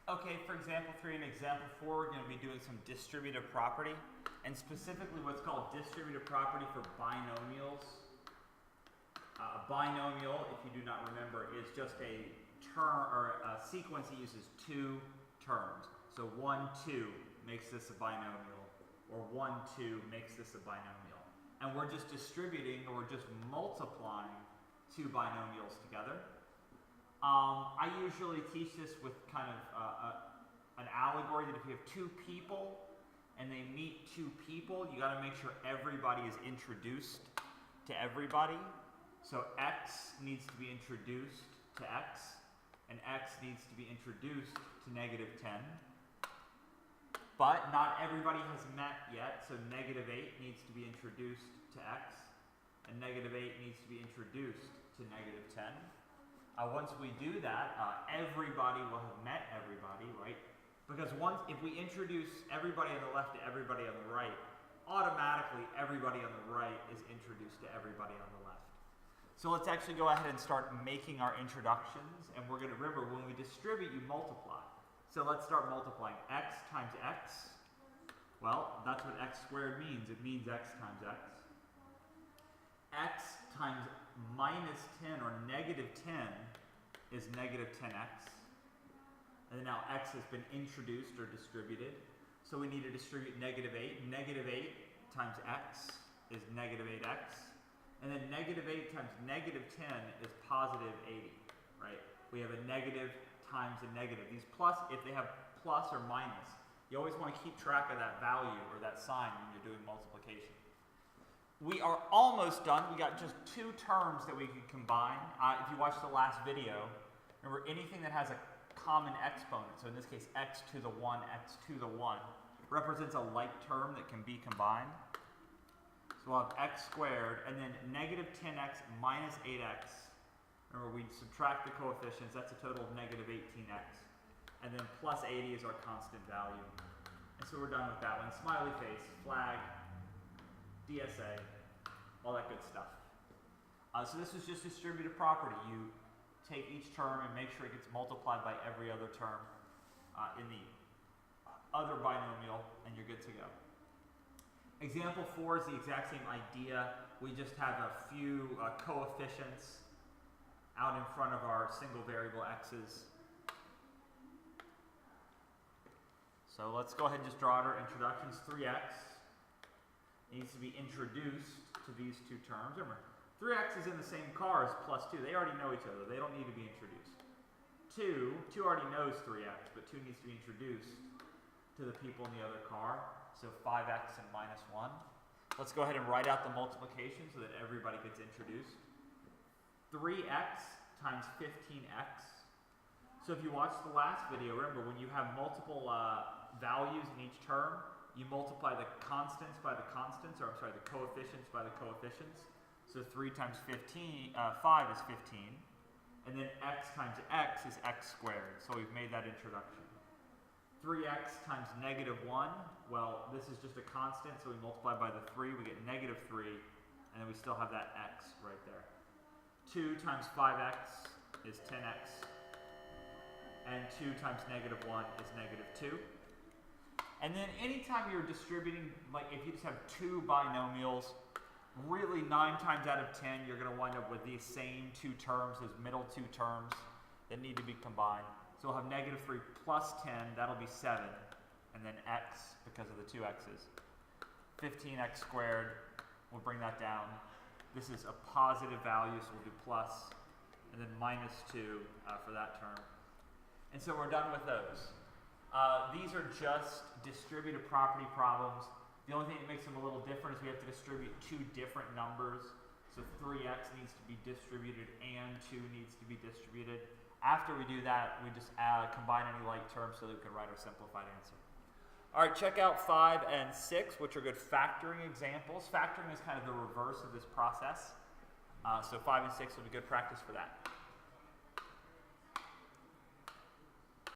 Okay, for example 3 and example 4, we're going to be doing some distributive property, and specifically what's called distributive property for binomials. A binomial, if you do not remember, is just a term or a sequence that uses two terms. So 1, 2 makes this a binomial, or 1, 2 makes this a binomial. And we're just distributing, or we're just multiplying two binomials together. I usually teach this with kind of an allegory that if you have two people and they meet two people, you got to make sure everybody is introduced to everybody. So x needs to be introduced to x, and x needs to be introduced to -10. But not everybody has met yet, so -8 needs to be introduced to x, and -8 needs to be introduced to -10. Once we do that, everybody will have met everybody, right? Because if we introduce everybody on the left to everybody on the right, automatically everybody on the right is introduced to everybody on the left. So let's actually go ahead and start making our introductions, and we're going to remember when we distribute, you multiply. So let's start multiplying. X times x, well, that's what x squared means. It means x times x. X times -10 or -10 is -10x. And then now x has been introduced or distributed. So we need to distribute -8. -8 times x is -8x. And then -8 times -10 is +80, right? We have a negative times a negative. These plus, if they have plus or minus, you always want to keep track of that value or that sign when you're doing multiplication. We are almost done. We got just two terms that we can combine. If you watched the last video, remember anything that has a common exponent, so in this case x to the 1, x to the 1, represents a like term that can be combined. So we'll have x squared, and then -10x minus 8x. Remember, we subtract the coefficients, that's a total of -18x. And then +80 is our constant value. And so we're done with that one. Smiley face, flag, DSA, all that good stuff. So this is just distributive property. You take each term and make sure it gets multiplied by every other term in the other binomial, and you're good to go. Example 4 is the exact same idea. We just have a few coefficients out in front of our single variable x's. So let's go ahead and just draw out our introductions. 3x needs to be introduced to these two terms. Remember, 3x is in the same car as +2. They already know each other. They don't need to be introduced. 2 already knows 3x, but 2 needs to be introduced to the people in the other car. So 5x and -1. Let's go ahead and write out the multiplication so that everybody gets introduced. 3x times 15x. So if you watched the last video, remember when you have multiple values in each term, you multiply the constants by the constants, or I'm sorry, the coefficients by the coefficients. So 3 times 5 is 15. And then x times x is x squared. So we've made that introduction. 3x times -1, well, this is just a constant, so we multiply by the 3, we get -3, and then we still have that x right there. 2 times 5x is 10x, and 2 times -1 is -2. And then anytime you're distributing, like if you just have two binomials, really 9 times out of 10, you're going to wind up with these same two terms, those middle two terms that need to be combined. So we'll have -3 plus 10, that'll be 7, and then x because of the two x's. 15x squared, we'll bring that down. This is a positive value, so we'll do plus, and then -2 for that term. And so we're done with those. These are just distributive property problems. The only thing that makes them a little different is we have to distribute two different numbers. So 3x needs to be distributed and 2 needs to be distributed. After we do that, we just combine any like terms so that we can write our simplified answer. All right, check out 5 and 6, which are good factoring examples. Factoring is kind of the reverse of this process. So 5 and 6 will be good practice for that.